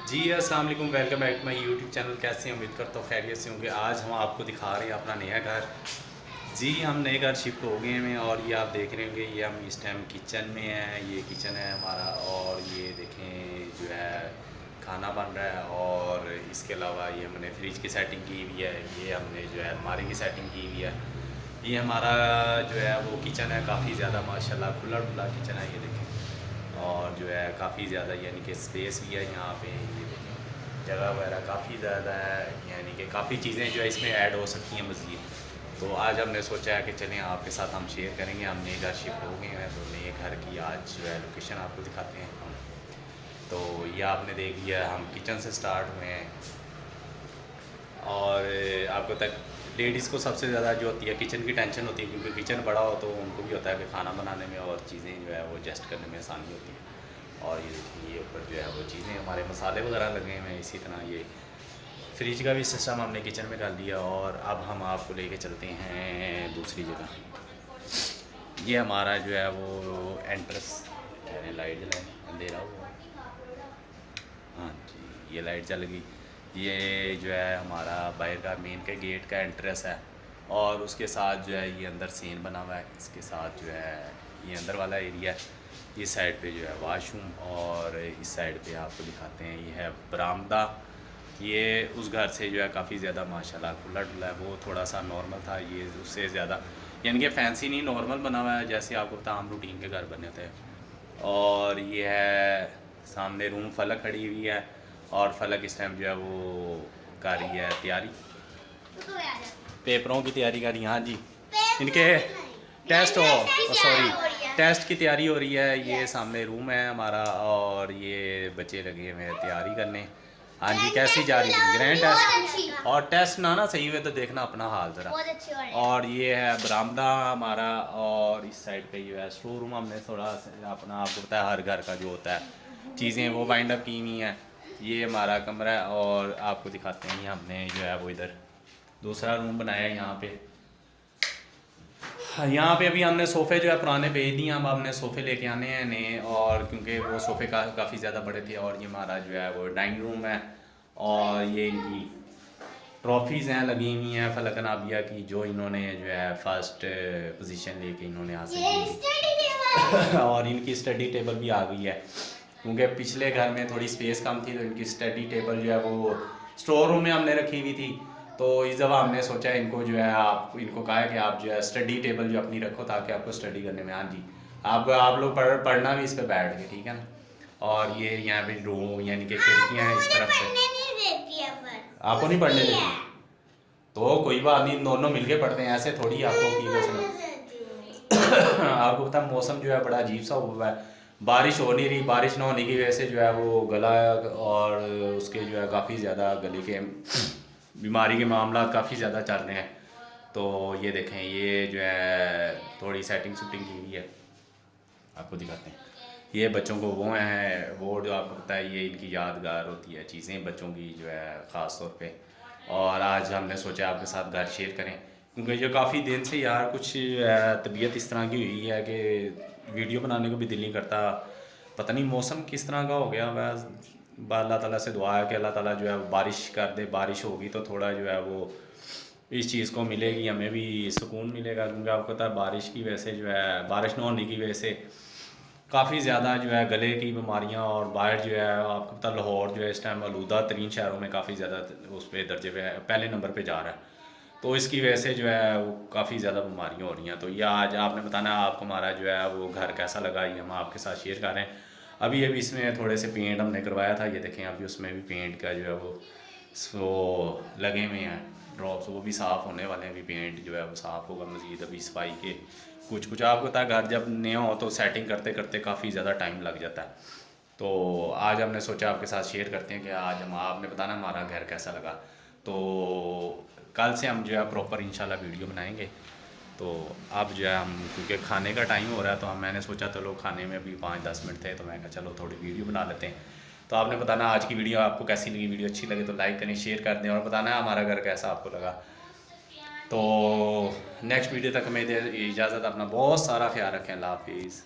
जी अस्सलाम वालेकुम, welcome back to my YouTube channel. कैसे हैं? उम्मीद करता हूँ खैरियत से होंगे। आज हम आपको दिखा रहे हैं अपना नया घर। जी हम नए घर शिफ्ट हो गए हैं और ये आप देख रहे होंगे, ये हम इस टाइम किचन में हैं। ये किचन है हमारा और ये देखें जो है खाना बन रहा है। और इसके अलावा ये हमने फ्रिज की सेटिंग की हुई है। ये हमने जो है अलमारी की सेटिंग की हुई है। ये हमारा जो है वो किचन है, काफ़ी ज़्यादा माशाल्लाह खुला डुला किचन है। ये देखें और जो है काफ़ी ज़्यादा यानी कि स्पेस भी है यहाँ पे। ये देखें जगह वगैरह काफ़ी ज़्यादा है, यानी कि काफ़ी चीज़ें जो है इसमें ऐड हो सकती हैं मज़ीद। तो आज हमने सोचा है कि चलें आपके साथ हम शेयर करेंगे। हम नए घर शिफ्ट हो गए हैं तो नए घर की आज जो है लोकेशन आपको दिखाते हैं हम। तो ये आपने देख लिया, हम किचन से स्टार्ट हुए हैं। और आपको तक लेडीज़ को सबसे ज़्यादा जो होती है किचन की टेंशन होती है, क्योंकि किचन बड़ा हो तो उनको भी होता है कि खाना बनाने में और चीज़ें जो है वो एडजस्ट करने में आसानी होती है। और ये देखिए ये ऊपर जो है वो चीज़ें हमारे मसाले वगैरह लगे हुए हैं। इसी तरह ये फ्रिज का भी सिस्टम हमने किचन में कर लिया। और अब हम आपको लेके चलते हैं दूसरी जगह। ये हमारा जो है वो एंट्रेंस, मैंने लाइट जलाए, अंधेरा हुआ। हाँ जी ये लाइट चल गई। ये जो है हमारा बाहर का मेन के गेट का एंट्रेंस है। और उसके साथ जो है ये अंदर सीन बना हुआ है। इसके साथ जो है ये अंदर वाला एरिया है। इस साइड पे जो है वाशरूम और इस साइड पे आपको दिखाते हैं ये है बरामदा। ये उस घर से जो है काफ़ी ज़्यादा माशाल्लाह खुला डुला है। वो थोड़ा सा नॉर्मल था, ये उससे ज़्यादा यानी कि फैंसी नहीं, नॉर्मल बना हुआ है जैसे आपको पता आम रूटीन के घर बने थे। और ये है सामने रूम फलक खड़ी हुई है। और फलक इस टाइम जो है वो कर रही है तैयारी, पेपरों की तैयारी कर रही है। हाँ जी इनके टेस्ट हो सॉरी टेस्ट की तैयारी हो रही है। ये सामने रूम है हमारा और ये बच्चे लगे हुए हैं तैयारी करने। हाँ जी कैसी जा रही थी ग्रैंड टेस्ट? और टेस्ट ना सही हुए तो देखना अपना हाल ज़रा। और ये है बरामदा हमारा। और इस साइड पे जो है स्टोर रूम, हमने थोड़ा अपना आपको पता है हर घर का जो होता है चीज़ें वो वाइंड अप की हुई हैं। ये हमारा कमरा है और आपको दिखाते हैं ये हमने जो है वो इधर दूसरा रूम बनाया है यहाँ पे। यहाँ पे अभी हमने सोफ़े जो है पुराने भेज दिए, अब हमने सोफ़े लेके आने हैं नए। और क्योंकि वो सोफ़े काफ़ी ज़्यादा बड़े थे। और ये हमारा जो है वो डाइनिंग रूम है। और ये इनकी ट्रॉफीज़ हैं लगी हुई हैं फलक नाबिया की, जो इन्होंने जो है फर्स्ट पोजीशन लेके इन्होंने हासिल की। और इनकी स्टडी टेबल भी आ गई है, क्योंकि पिछले घर में थोड़ी स्पेस कम थी तो इनकी स्टडी टेबल जो है वो स्टोर रूम में हमने रखी हुई थी। तो इस दफ़ा हमने सोचा इनको जो है आप इनको कहा है कि आप जो है स्टडी टेबल जो अपनी रखो ताकि आपको स्टडी करने में। हाँ जी आप लोग पढ़ना भी इस पर बैठ के, ठीक है ना। और ये यहाँ पे रूम यानी कि खिड़कियाँ हैं इस तरफ से। आपको नहीं पढ़ने देती तो कोई बात नहीं, दोनों मिलके पढ़ते हैं, ऐसे थोड़ी आपको की आपको पता मौसम जो है बड़ा अजीब सा हुआ है। बारिश हो नहीं रही, बारिश ना होने की वजह से जो है वो गला और उसके जो है काफ़ी ज़्यादा गले के बीमारी के मामला काफ़ी ज़्यादा चल रहे हैं। तो ये देखें ये जो है थोड़ी सेटिंग शूटिंग की हुई है, आपको दिखाते हैं। ये बच्चों को वो हैं वो जो आपको पता है ये इनकी यादगार होती है चीज़ें बच्चों की जो है ख़ास तौर पे। और आज हमने सोचा आपके साथ घर शेयर करें, क्योंकि जो काफ़ी दिन से यार कुछ तबीयत इस तरह की हुई है कि वीडियो बनाने को भी दिल नहीं करता। पता नहीं मौसम किस तरह का हो गया। बस अल्लाह ताला से दुआ है कि अल्लाह ताला जो है बारिश कर दे। बारिश होगी तो थोड़ा जो है वो इस चीज़ को मिलेगी, हमें भी सुकून मिलेगा। क्योंकि आपको पता है बारिश की वजह से जो है बारिश न होने की वजह से काफ़ी ज़्यादा जो है गले की बीमारियां। और बाहर जो है आपको पता लाहौर जो है इस टाइम आलूदा तरीन शहरों में काफ़ी ज़्यादा उस पर दर्जे पे पहले नंबर पे जा रहा है। तो इसकी वजह से जो है वो काफ़ी ज़्यादा बीमारियाँ हो रही हैं। तो ये आज आपने बताना आपको हमारा जो है वो घर कैसा लगा, ये हम आपके साथ शेयर कर रहे हैं। अभी अभी इसमें थोड़े से पेंट हमने करवाया था, ये देखें अभी उसमें भी पेंट का जो है वो लगे हुए हैं ड्रॉप्स, वो भी साफ़ होने वाले हैं। अभी पेंट जो है वो साफ़ होगा मज़ीद अभी सफाई के कुछ कुछ। आपको पता है घर जब नया हो तो सेटिंग करते करते काफ़ी ज़्यादा टाइम लग जाता है। तो आज हमने सोचा आपके साथ शेयर करते हैं कि आज हम आपने बताना हमारा घर कैसा लगा। तो कल से हम जो है प्रॉपर इंशाल्लाह वीडियो बनाएंगे। तो अब जो है हम क्योंकि खाने का टाइम हो रहा है तो हम मैंने सोचा चलो खाने में भी 5-10 मिनट थे तो मैं कहा चलो थोड़ी वीडियो बना लेते हैं। तो आपने बताना आज की वीडियो आपको कैसी लगी। वीडियो अच्छी लगे तो लाइक करें, शेयर कर दें और बताना हमारा घर कैसा आपको लगा। तो नेक्स्ट वीडियो तक हमें इजाज़त, अपना बहुत सारा ख्याल रखें। अल्लाह हाफिज़।